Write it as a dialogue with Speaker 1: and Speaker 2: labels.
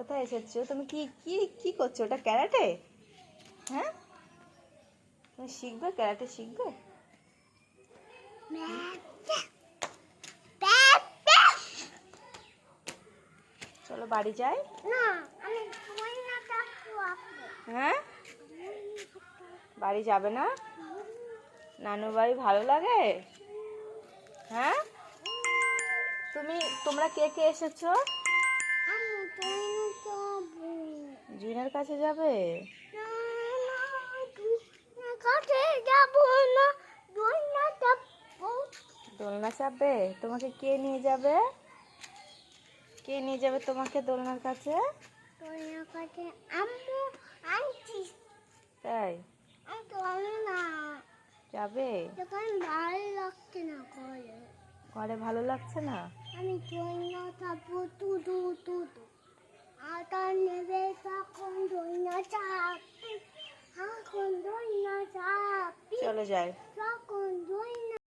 Speaker 1: কোথায় এসেছো তুমি? কি কি কি করছো? ওটা ক্যারাটে? হ্যাঁ, তুমি শিখবে? ক্যারাটে শিখবে? চলো বাড়ি যাই। হ্যাঁ, বাড়ি যাবে না? নানুর বাড়ি ভালো লাগে? হ্যাঁ, তোমরা কে কে এসেছো? জুনের কাছে যাবে? দোলনা চাপবে? তোমাকে কে নিয়ে যাবে? কে নিয়ে যাবে তোমাকে দোলনার কাছে? তাই যাবে? ঘরে ভালো লাগছে না?
Speaker 2: আমি দোলনা চাপবো নেবে তখন দোলনা চাপবি, এখন দোলনা চাপবি।
Speaker 1: চলে যায়।